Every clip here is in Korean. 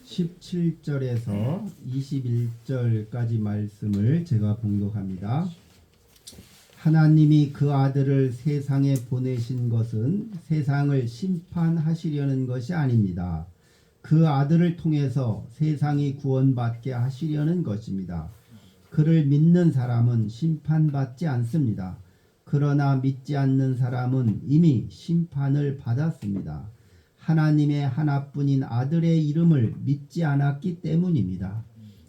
17절에서 21절까지 말씀을 제가 봉독합니다. 하나님이 그 아들을 세상에 보내신 것은 세상을 심판하시려는 것이 아닙니다. 그 아들을 통해서 세상이 구원받게 하시려는 것입니다. 그를 믿는 사람은 심판받지 않습니다. 그러나 믿지 않는 사람은 이미 심판을 받았습니다. 하나님의 하나뿐인 아들의 이름을 믿지 않았기 때문입니다.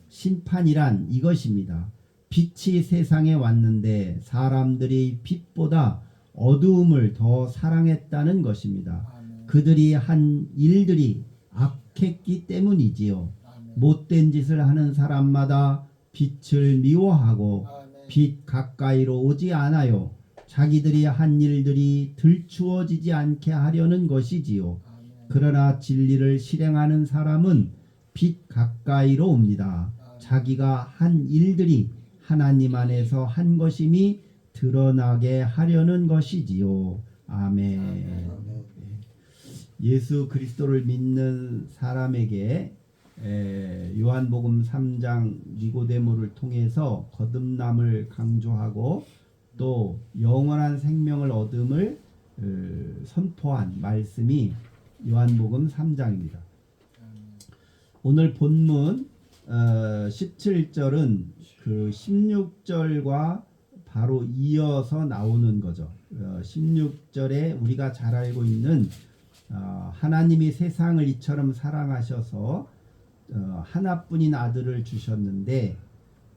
심판이란 이것입니다. 빛이 세상에 왔는데 사람들이 빛보다 어두움을 더 사랑했다는 것입니다. 그들이 한 일들이 악했기 때문이지요. 못된 짓을 하는 사람마다 빛을 미워하고 빛 가까이로 오지 않아요. 자기들이 한 일들이 들추어지지 않게 하려는 것이지요. 그러나 진리를 실행하는 사람은 빛 가까이로 옵니다. 자기가 한 일들이 하나님 안에서 한 것임이 드러나게 하려는 것이지요. 아멘. 예수 그리스도를 믿는 사람에게 요한복음 3장 니고데모를 통해서 거듭남을 강조하고 또 영원한 생명을 얻음을 선포한 말씀이 요한복음 3장입니다. 오늘 본문 17절은 그 16절과 바로 이어서 나오는 거죠. 16절에 우리가 잘 알고 있는 하나님이 세상을 이처럼 사랑하셔서 하나뿐인 아들을 주셨는데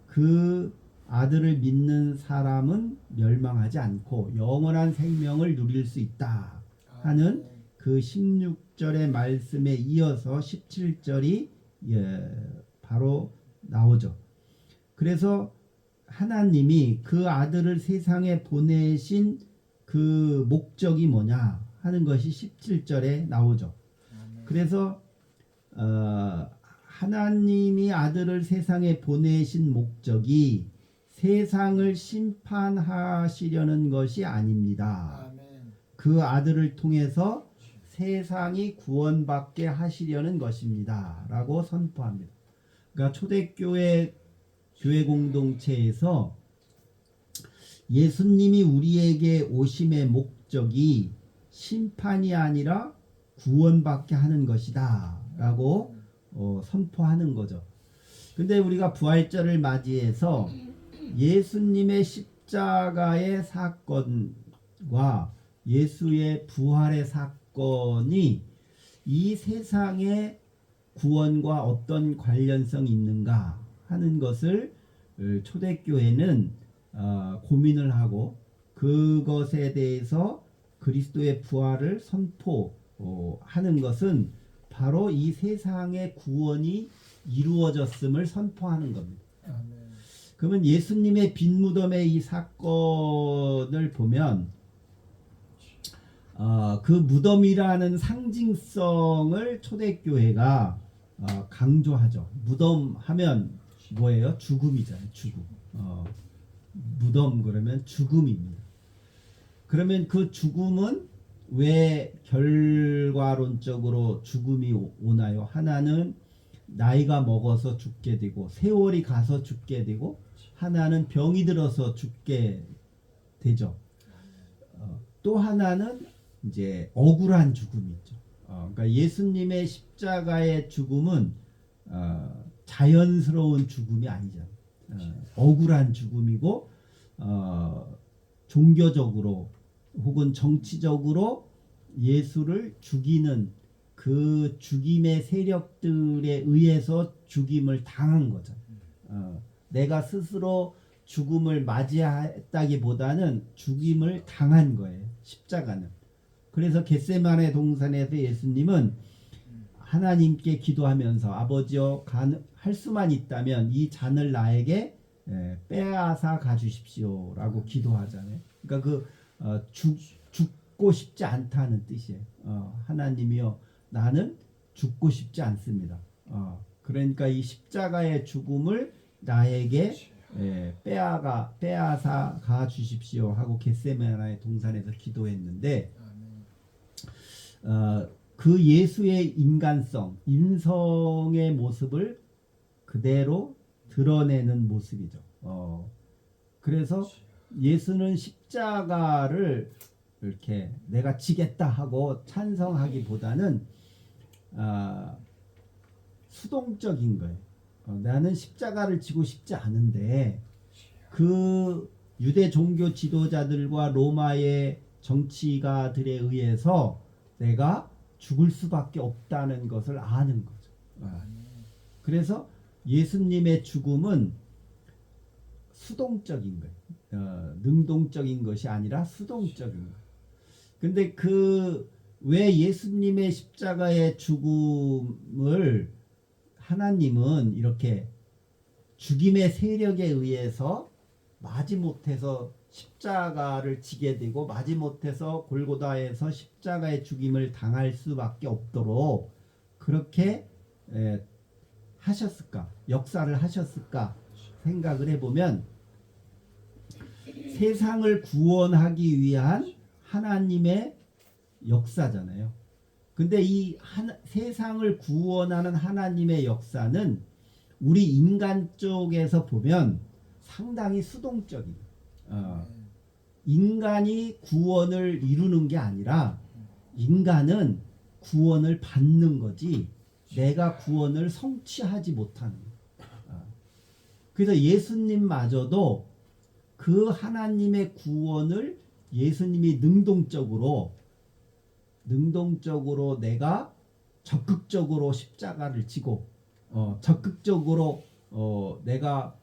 그 아들을 믿는 사람은 멸망하지 않고 영원한 생명을 누릴 수 있다 하는 그 16절의 말씀에 이어서 17절이 바로 나오죠. 그래서 하나님이 그 아들을 세상에 보내신 그 목적이 뭐냐 하는 것이 17절에 나오죠. 그래서 하나님이 아들을 세상에 보내신 목적이 세상을 심판하시려는 것이 아닙니다. 그 아들을 통해서 세상이 구원받게 하시려는 것입니다. 라고 선포합니다. 그러니까 초대교회 교회 공동체에서 예수님이 우리에게 오심의 목적이 심판이 아니라 구원받게 하는 것이다 라고 선포하는 거죠. 근데 우리가 부활절을 맞이해서 예수님의 십자가의 사건과 예수의 부활의 사건이 이 세상의 구원과 어떤 관련성이 있는가 하는 것을 초대교회는 고민을 하고 그것에 대해서 그리스도의 부활을 선포하는 것은 바로 이 세상의 구원이 이루어졌음을 선포하는 겁니다. 그러면 예수님의 빈 무덤의 이 사건을 보면 그 무덤이라는 상징성을 초대교회가 강조하죠. 무덤 하면 뭐예요? 죽음이잖아요. 죽음. 무덤 그러면 죽음입니다. 그러면 그 죽음은 왜 결과론적으로 죽음이 오나요? 하나는 나이가 먹어서 죽게 되고 세월이 가서 죽게 되고 하나는 병이 들어서 죽게 되죠. 또 하나는 이제 억울한 죽음이죠. 그러니까 예수님의 십자가의 죽음은 자연스러운 죽음이 아니잖아요. 억울한 죽음이고 종교적으로 혹은 정치적으로 예수를 죽이는 그 죽임의 세력들에 의해서 죽임을 당한 거잖아요. 내가 스스로 죽음을 맞이했다기보다는 죽임을 당한 거예요. 십자가는. 그래서 겟세마네 동산에서 예수님은 하나님께 기도하면서 아버지여 할 수만 있다면 이 잔을 나에게 빼앗아 가주십시오 라고 기도하잖아요. 그러니까 죽고 싶지 않다는 뜻이에요. 하나님이여 나는 죽고 싶지 않습니다. 그러니까 이 십자가의 죽음을 나에게 빼앗아 가 주십시오 하고 겟세마네 동산에서 기도했는데 그 예수의 인간성, 인성의 모습을 그대로 드러내는 모습이죠. 그래서 예수는 십자가를 이렇게 내가 지겠다 하고 찬성하기보다는 수동적인 거예요. 나는 십자가를 지고 싶지 않은데 그 유대 종교 지도자들과 로마의 정치가들에 의해서 내가 죽을 수밖에 없다는 것을 아는 거죠. 그래서 예수님의 죽음은 수동적인 거예요. 능동적인 것이 아니라 수동적인 거예요. 근데 왜 예수님의 십자가의 죽음을 하나님은 이렇게 죽임의 세력에 의해서 마지못해서 십자가를 지게 되고 마지못해서 골고다에서 십자가의 죽임을 당할 수밖에 없도록 그렇게 하셨을까? 역사를 하셨을까? 생각을 해보면 세상을 구원하기 위한 하나님의 역사잖아요. 근데 이 세상을 구원하는 하나님의 역사는 우리 인간 쪽에서 보면 상당히 수동적이에요. 인간이 구원을 이루는 게 아니라 인간은 구원을 받는 거지 내가 구원을 성취하지 못하는 거예요. 그래서 예수님마저도 그 하나님의 구원을 예수님이 능동적으로 내가 적극적으로 십자가를 지고 적극적으로 내가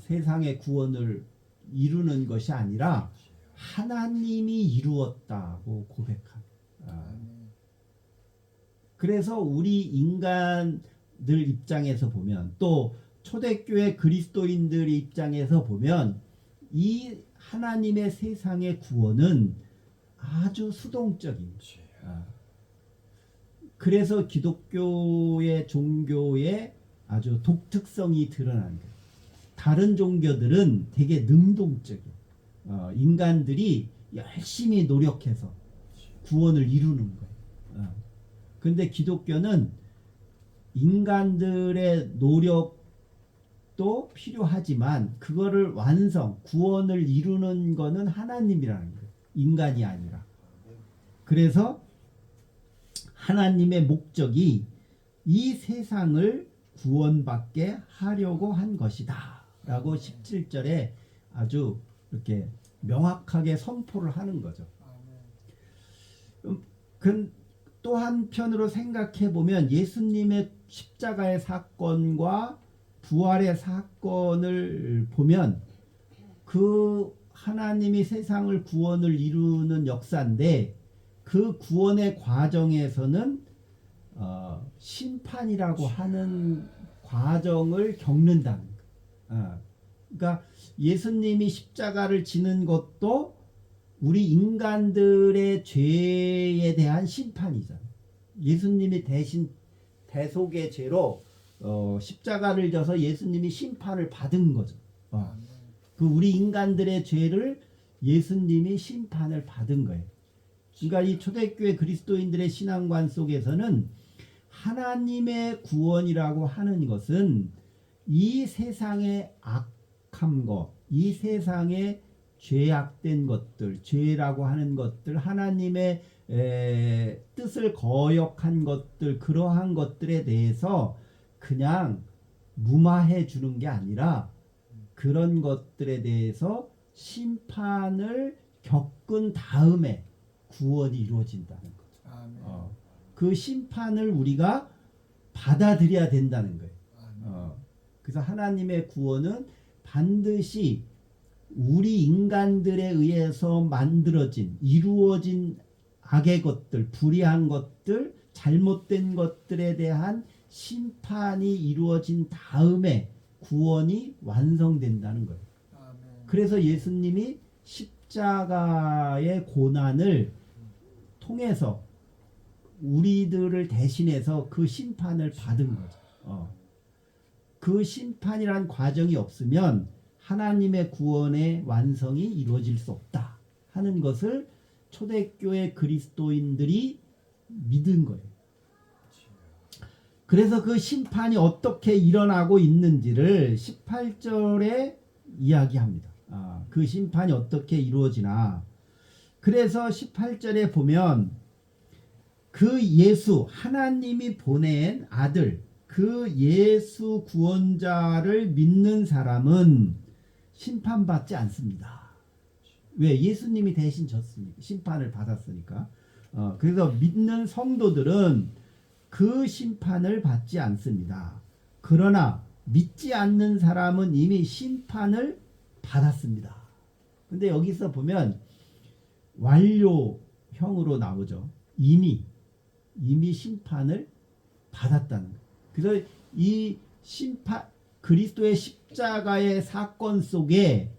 세상의 구원을 이루는 것이 아니라 하나님이 이루었다고 고백한. 그래서 우리 인간들 입장에서 보면 또 초대교회 그리스도인들 입장에서 보면 이 하나님의 세상의 구원은 아주 수동적입니다. 그래서 기독교의 종교의 아주 독특성이 드러난 거예요. 다른 종교들은 되게 능동적이에요. 인간들이 열심히 노력해서 구원을 이루는 거예요. 근데 기독교는 인간들의 노력도 필요하지만 그거를 구원을 이루는 거는 하나님이라는 거예요. 인간이 아니라. 그래서 하나님의 목적이 이 세상을 구원받게 하려고 한 것이다 라고 17절에 아주 이렇게 명확하게 선포를 하는 거죠. 또 한편으로 생각해 보면 예수님의 십자가의 사건과 부활의 사건을 보면 그 하나님이 세상을 구원을 이루는 역사인데 그 구원의 과정에서는 심판이라고 하는 과정을 겪는다는 거예요. 그러니까 예수님이 십자가를 지는 것도 우리 인간들의 죄에 대한 심판이잖아요. 예수님이 대신 대속의 죄로 십자가를 져서 예수님이 심판을 받은 거죠. 그 우리 인간들의 죄를 예수님이 심판을 받은 거예요. 그러니까 이 초대교회 그리스도인들의 신앙관 속에서는 하나님의 구원이라고 하는 것은 이 세상의 악한 것, 이 세상의 죄악된 것들, 죄라고 하는 것들, 하나님의 뜻을 거역한 것들, 그러한 것들에 대해서 그냥 무마해 주는 게 아니라 그런 것들에 대해서 심판을 겪은 다음에 구원이 이루어진다는 거죠. 그 심판을 우리가 받아들여야 된다는 거예요. 그래서 하나님의 구원은 반드시 우리 인간들에 의해서 만들어진 이루어진 악의 것들, 불의한 것들, 잘못된 것들에 대한 심판이 이루어진 다음에 구원이 완성된다는 거예요. 그래서 예수님이 십자가의 고난을 통해서 우리들을 대신해서 그 심판을 받은 거죠. 그 심판이란 과정이 없으면 하나님의 구원의 완성이 이루어질 수 없다 하는 것을 초대교회 그리스도인들이 믿은 거예요. 그래서 그 심판이 어떻게 일어나고 있는지를 18절에 이야기합니다. 그 심판이 어떻게 이루어지나. 그래서 18절에 보면 그 예수, 하나님이 보낸 아들, 그 예수 구원자를 믿는 사람은 심판받지 않습니다. 왜? 예수님이 대신 졌으니까, 심판을 받았으니까. 그래서 믿는 성도들은 그 심판을 받지 않습니다. 그러나 믿지 않는 사람은 이미 심판을 받았습니다. 근데 여기서 보면 완료형으로 나오죠. 이미 심판을 받았다는 거예요. 그래서 이 심판, 그리스도의 십자가의 사건 속에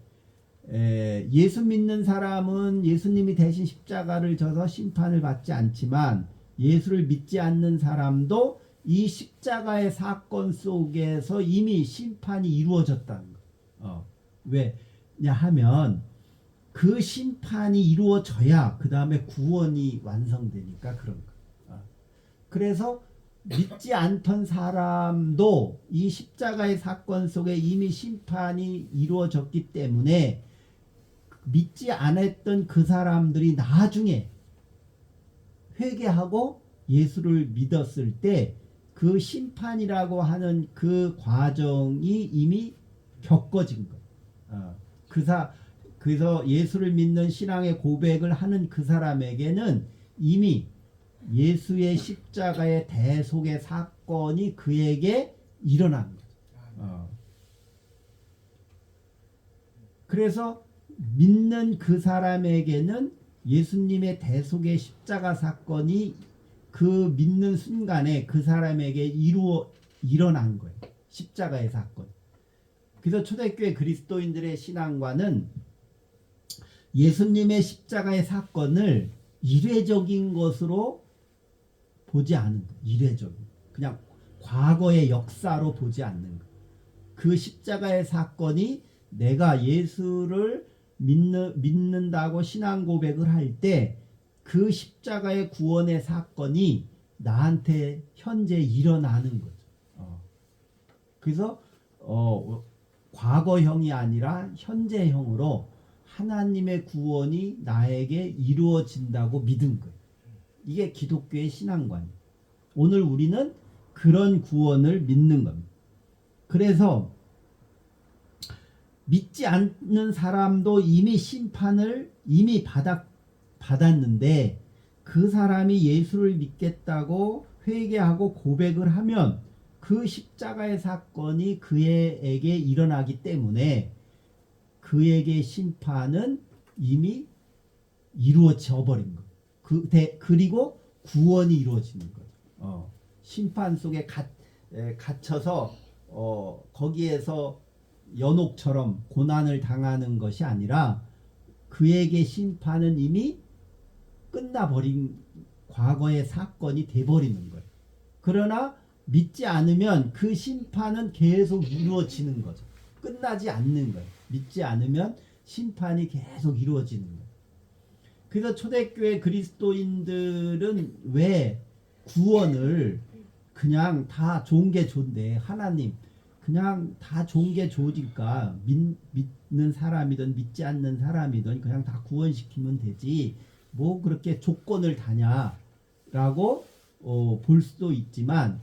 예수 믿는 사람은 예수님이 대신 십자가를 져서 심판을 받지 않지만 예수를 믿지 않는 사람도 이 십자가의 사건 속에서 이미 심판이 이루어졌다는 거예요. 왜냐 하면 그 심판이 이루어져야 그 다음에 구원이 완성되니까 그런 거예요. 그래서 믿지 않던 사람도 이 십자가의 사건 속에 이미 심판이 이루어졌기 때문에 믿지 않았던 그 사람들이 나중에 회개하고 예수를 믿었을 때 그 심판이라고 하는 그 과정이 이미 겪어진 거예요. 그래서 예수를 믿는 신앙의 고백을 하는 그 사람에게는 이미 예수의 십자가의 대속의 사건이 그에게 일어난 거죠. 그래서 믿는 그 사람에게는 예수님의 대속의 십자가 사건이 그 믿는 순간에 그 사람에게 일어난 거예요. 십자가의 사건. 그래서 초대교회 그리스도인들의 신앙과는 예수님의 십자가의 사건을 이례적인 것으로 보지 않는 거예요. 이례적인. 그냥 과거의 역사로 보지 않는 거예요. 그 십자가의 사건이 내가 예수를 믿는다고 신앙 고백을 할 때 그 십자가의 구원의 사건이 나한테 현재 일어나는 거죠. 그래서 과거형이 아니라 현재형으로 하나님의 구원이 나에게 이루어진다고 믿은 거예요. 이게 기독교의 신앙관이에요. 오늘 우리는 그런 구원을 믿는 겁니다. 그래서 믿지 않는 사람도 이미 심판을 이미 받았는데 그 사람이 예수를 믿겠다고 회개하고 고백을 하면 그 십자가의 사건이 그에게 일어나기 때문에 그에게 심판은 이미 이루어져 버린 거예요. 그리고 구원이 이루어지는 거예요. 심판 속에 갇혀서 거기에서 연옥처럼 고난을 당하는 것이 아니라 그에게 심판은 이미 끝나버린 과거의 사건이 돼버리는 거예요. 그러나 믿지 않으면 그 심판은 계속 이루어지는 거죠. 끝나지 않는 거예요. 믿지 않으면 심판이 계속 이루어지는 거예요. 그래서 초대교회 그리스도인들은 왜 구원을 그냥 다 좋은 게 좋은데 하나님 그냥 다 좋은 게 좋으니까 믿는 사람이든 믿지 않는 사람이든 그냥 다 구원시키면 되지 뭐 그렇게 조건을 다냐라고 볼 수도 있지만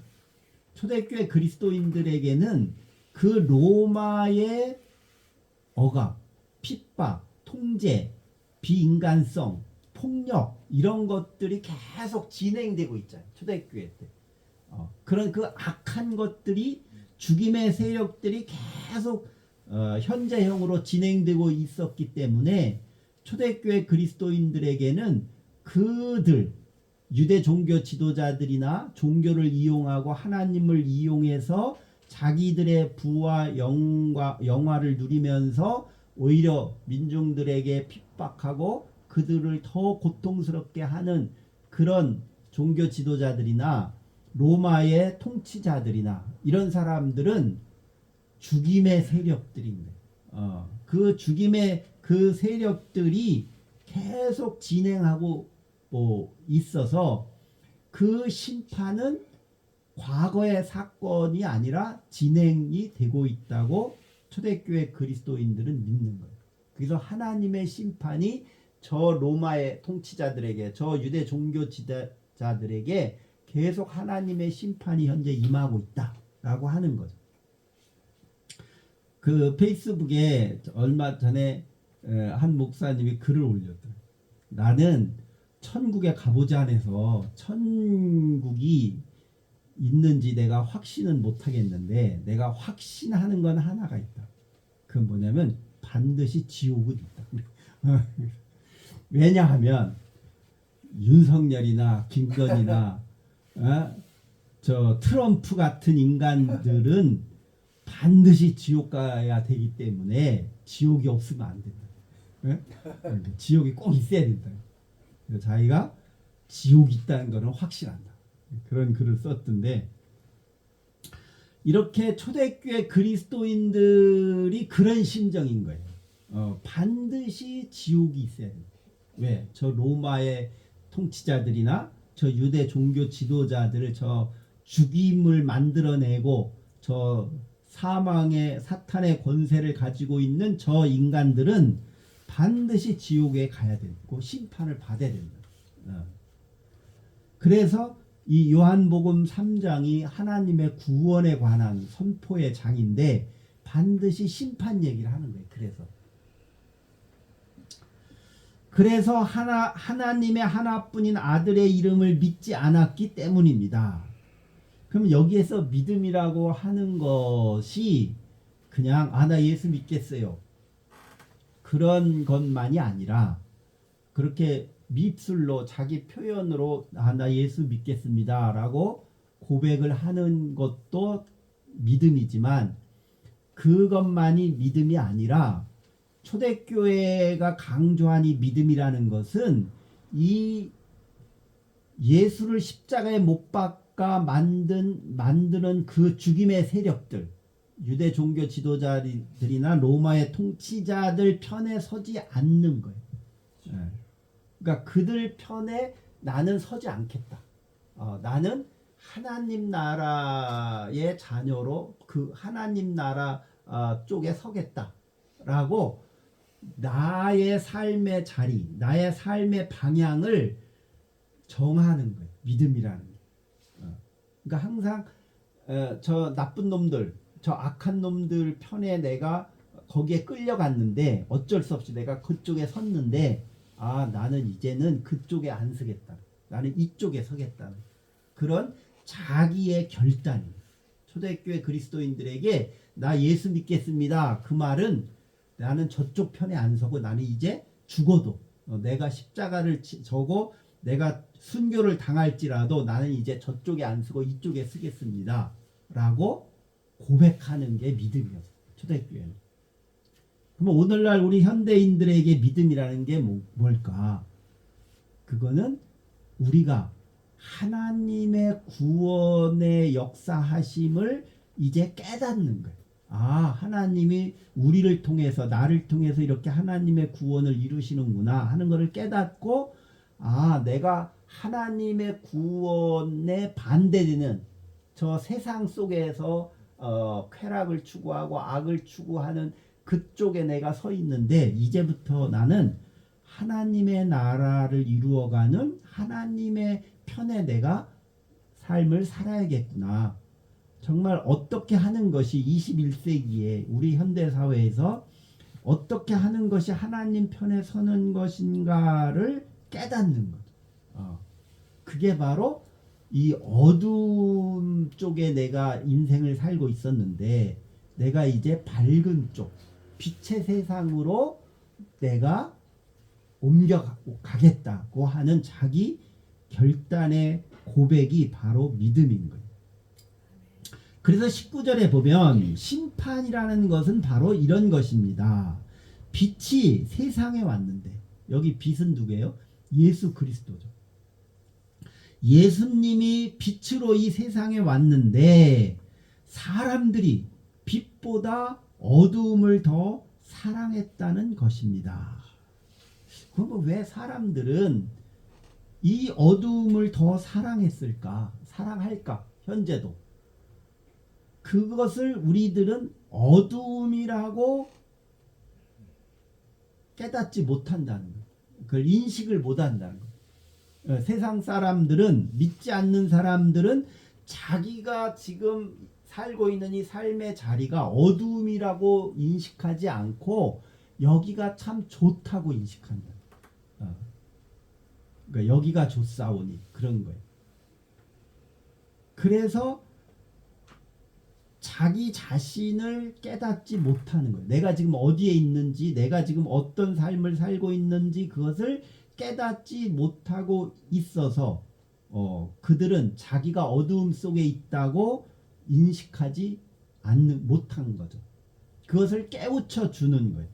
초대교회 그리스도인들에게는 그 로마의 억압, 핍박, 통제, 비인간성, 폭력 이런 것들이 계속 진행되고 있잖아요. 초대교회 때. 그런 그 악한 것들이 죽임의 세력들이 계속 현재형으로 진행되고 있었기 때문에 초대교회 그리스도인들에게는 그들 유대 종교 지도자들이나 종교를 이용하고 하나님을 이용해서 자기들의 부와 영화를 누리면서 오히려 민중들에게 핍박하고 그들을 더 고통스럽게 하는 그런 종교 지도자들이나 로마의 통치자들이나 이런 사람들은 죽임의 세력들인데 그 죽임의 그 세력들이 계속 진행하고 있어서 그 심판은 과거의 사건이 아니라 진행이 되고 있다고 초대교회 그리스도인들은 믿는 거예요. 그래서 하나님의 심판이 저 로마의 통치자들에게, 저 유대 종교 지도자들에게 계속 하나님의 심판이 현재 임하고 있다라고 하는 거죠. 그 페이스북에 얼마 전에 한 목사님이 글을 올렸더라고요. 나는 천국에 가보지 않아서 천국이 있는지 내가 확신은 못하겠는데 내가 확신하는 건 하나가 있다. 그건 뭐냐면 반드시 지옥은 있다. 왜냐하면 윤석열이나 김건희나 저 트럼프 같은 인간들은 반드시 지옥 가야 되기 때문에 지옥이 없으면 안 된다. 지옥이 꼭 있어야 된다. 그래서 자기가 지옥이 있다는 것은 확신한다. 그런 글을 썼던데, 이렇게 초대교회 그리스도인들이 그런 심정인 거예요. 반드시 지옥이 있어야 된다. 왜? 저 로마의 통치자들이나 저 유대 종교 지도자들을 저 죽임을 만들어내고 저 사망의 사탄의 권세를 가지고 있는 저 인간들은 반드시 지옥에 가야 되고 심판을 받아야 된다. 그래서 이 요한복음 3장이 하나님의 구원에 관한 선포의 장인데 반드시 심판 얘기를 하는 거예요. 그래서 하나님의 하나뿐인 아들의 이름을 믿지 않았기 때문입니다. 그럼 여기에서 믿음이라고 하는 것이 그냥 나 예수 믿겠어요, 그런 것만이 아니라 그렇게 입술로 자기 표현으로 나 예수 믿겠습니다 라고 고백을 하는 것도 믿음이지만 그것만이 믿음이 아니라 초대교회가 강조한 이 믿음이라는 것은 이 예수를 십자가에 못 박아 만드는 그 죽임의 세력들, 유대 종교 지도자들이나 로마의 통치자들 편에 서지 않는 거예요. 그러니까 그들 편에 나는 서지 않겠다. 나는 하나님 나라의 자녀로 그 하나님 나라 쪽에 서겠다라고 나의 삶의 자리, 나의 삶의 방향을 정하는 거예요. 믿음이라는 게. 그러니까 항상 저 나쁜 놈들, 저 악한 놈들 편에 내가 거기에 끌려갔는데 어쩔 수 없이 내가 그쪽에 섰는데 나는 이제는 그쪽에 안 서겠다. 나는 이쪽에 서겠다는 그런 자기의 결단이 초대교회 그리스도인들에게 나 예수 믿겠습니다. 그 말은 나는 저쪽 편에 안 서고 나는 이제 죽어도 내가 십자가를 져고 내가 순교를 당할지라도 나는 이제 저쪽에 안 서고 이쪽에 서겠습니다. 라고 고백하는 게 믿음이었어요. 초대교회는. 그럼 오늘날 우리 현대인들에게 믿음이라는 게 뭘까? 그거는 우리가 하나님의 구원의 역사하심을 이제 깨닫는 거예요. 하나님이 우리를 통해서 나를 통해서 이렇게 하나님의 구원을 이루시는구나 하는 것을 깨닫고 내가 하나님의 구원에 반대되는 저 세상 속에서 쾌락을 추구하고 악을 추구하는 그쪽에 내가 서 있는데 이제부터 나는 하나님의 나라를 이루어가는 하나님의 편에 내가 삶을 살아야겠구나. 정말 어떻게 하는 것이 21세기에 우리 현대사회에서 어떻게 하는 것이 하나님 편에 서는 것인가를 깨닫는 거죠. 그게 바로 이 어두움 쪽에 내가 인생을 살고 있었는데 내가 이제 밝은 쪽, 빛의 세상으로 내가 옮겨가겠다고 하는 자기 결단의 고백이 바로 믿음인 거예요. 그래서 19절에 보면 심판이라는 것은 바로 이런 것입니다. 빛이 세상에 왔는데, 여기 빛은 누구예요? 예수 그리스도죠. 예수님이 빛으로 이 세상에 왔는데 사람들이 빛보다 어두움을 더 사랑했다는 것입니다. 그럼 왜 사람들은 이 어두움을 더 사랑했을까? 사랑할까? 현재도. 그것을 우리들은 어두움이라고 깨닫지 못한다는 거. 그걸 인식을 못한다는 거. 세상 사람들은, 믿지 않는 사람들은 자기가 지금 살고 있는 이 삶의 자리가 어두움이라고 인식하지 않고 여기가 참 좋다고 인식한다. 그러니까 여기가 좋사오니 그런 거예요. 그래서 자기 자신을 깨닫지 못하는 거예요. 내가 지금 어디에 있는지, 내가 지금 어떤 삶을 살고 있는지 그것을 깨닫지 못하고 있어서 그들은 자기가 어두움 속에 있다고 인식하지 못한 거죠. 그것을 깨우쳐 주는 거예요.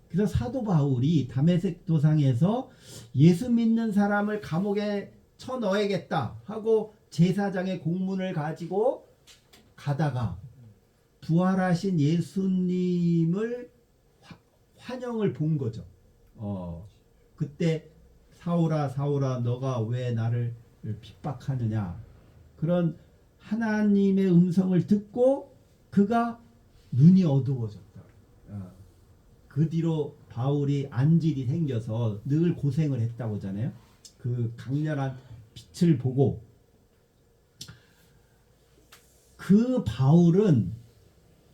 그래서 사도 바울이 다메섹 도상에서 예수 믿는 사람을 감옥에 쳐넣어야겠다 하고 제사장의 공문을 가지고 가다가 부활하신 예수님을 환영을 본 거죠. 그때 사울아 사울아 너가 왜 나를 핍박하느냐, 그런 하나님의 음성을 듣고 그가 눈이 어두워졌다. 그 뒤로 바울이 안질이 생겨서 늘 고생을 했다고 하잖아요. 그 강렬한 빛을 보고. 그 바울은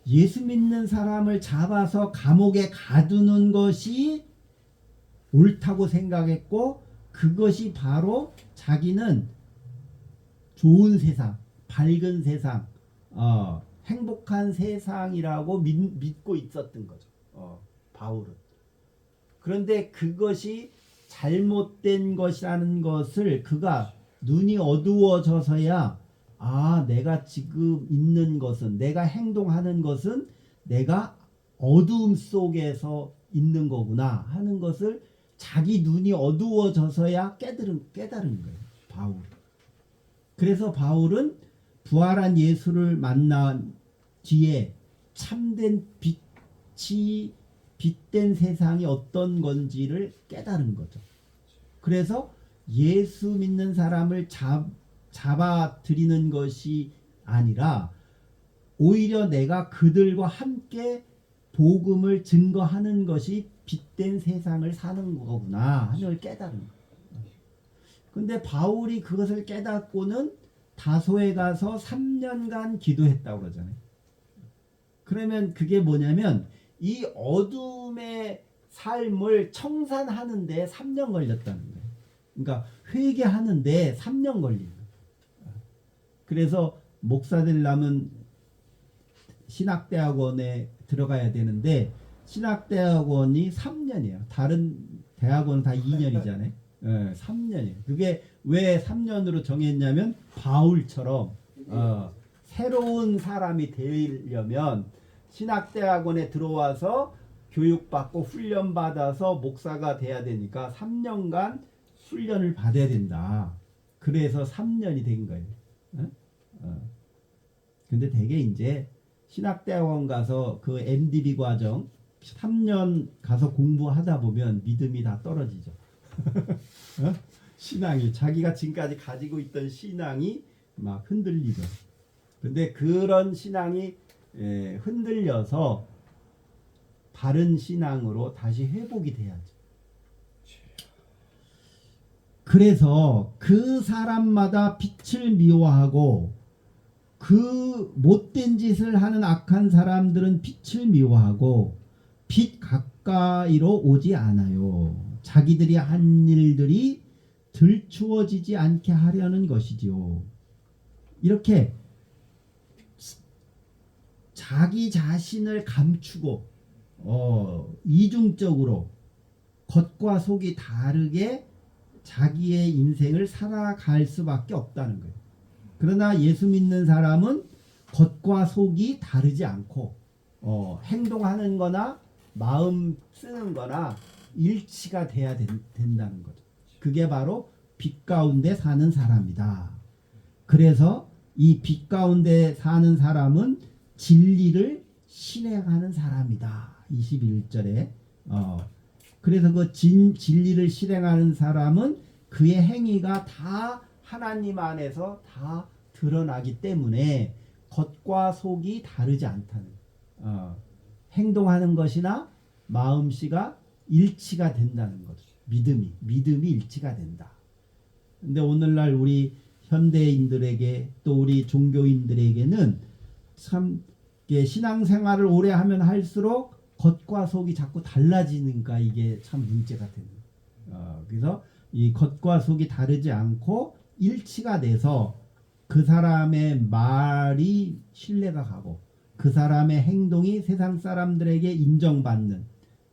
예수 믿는 사람을 잡아서 감옥에 가두는 것이 옳다고 생각했고, 그것이 바로 자기는 좋은 세상, 밝은 세상, 행복한 세상이라고 믿고 있었던 거죠. 바울은. 그런데 그것이 잘못된 것이라는 것을 그가 눈이 어두워져서야 내가 지금 있는 것은, 내가 행동하는 것은 내가 어두움 속에서 있는 거구나 하는 것을 자기 눈이 어두워져서야 깨달은 거예요. 바울. 그래서 바울은 부활한 예수를 만난 뒤에 참된 빛이 빛된 세상이 어떤 건지를 깨달은 거죠. 그래서 예수 믿는 사람을 잡아들이는 것이 아니라 오히려 내가 그들과 함께 복음을 증거하는 것이 빛된 세상을 사는 거구나 하는 걸 깨달은 거예요. 근데 바울이 그것을 깨닫고는 다소에 가서 3년간 기도했다고 그러잖아요. 그러면 그게 뭐냐면 이 어둠의 삶을 청산하는데 3년 걸렸다는 거예요. 그러니까 회개하는데 3년 걸린 거예요. 그래서 목사 되려면 신학대학원에 들어가야 되는데 신학대학원이 3년이에요. 다른 대학원은 다 2년이잖아요. 3년이에요. 그게 왜 3년으로 정했냐면 바울처럼 새로운 사람이 되려면 신학대학원에 들어와서 교육받고 훈련받아서 목사가 돼야 되니까 3년간 훈련을 받아야 된다. 그래서 3년이 된 거예요. 근데 되게 이제 신학대학원 가서 그 MDB 과정 3년 가서 공부하다 보면 믿음이 다 떨어지죠. 신앙이, 자기가 지금까지 가지고 있던 신앙이 막 흔들리죠. 근데 그런 신앙이 흔들려서 바른 신앙으로 다시 회복이 돼야죠. 그래서 그 사람마다 빛을 미워하고 그 못된 짓을 하는 악한 사람들은 빛을 미워하고 빛 가까이로 오지 않아요. 자기들이 한 일들이 들추어지지 않게 하려는 것이지요. 이렇게 자기 자신을 감추고 이중적으로 겉과 속이 다르게 자기의 인생을 살아갈 수밖에 없다는 거예요. 그러나 예수 믿는 사람은 겉과 속이 다르지 않고 행동하는 거나 마음 쓰는 거나 일치가 돼야 된다는 거죠. 그게 바로 빛 가운데 사는 사람이다. 그래서 이 빛 가운데 사는 사람은 진리를 실행하는 사람이다. 21절에 그래서 그 진리를 실행하는 사람은 그의 행위가 다 하나님 안에서 다 드러나기 때문에 겉과 속이 다르지 않다는 행동하는 것이나 마음씨가 일치가 된다는 거죠. 믿음이 일치가 된다. 근데 오늘날 우리 현대인들에게 또 우리 종교인들에게는 참 신앙생활을 오래 하면 할수록 겉과 속이 자꾸 달라지니까 이게 참 문제가 되는 그래서 이 겉과 속이 다르지 않고 일치가 돼서 그 사람의 말이 신뢰가 가고 그 사람의 행동이 세상 사람들에게 인정받는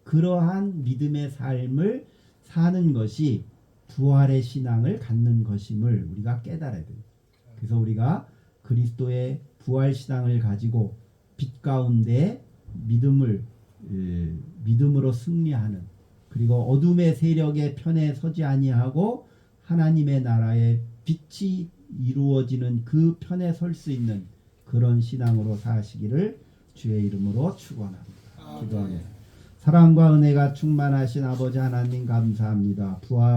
그러한 믿음의 삶을 사는 것이 부활의 신앙을 갖는 것임을 우리가 깨달아야 됩니다. 그래서 우리가 그리스도의 부활 신앙을 가지고 빛 가운데 믿음으로 승리하는 그리고 어둠의 세력의 편에 서지 아니하고 하나님의 나라의 빛이 이루어지는 그 편에 설 수 있는 그런 신앙으로 사시기를 주의 이름으로 축원합니다. 기도합니다. 사랑과 은혜가 충만하신 아버지 하나님 감사합니다. 부활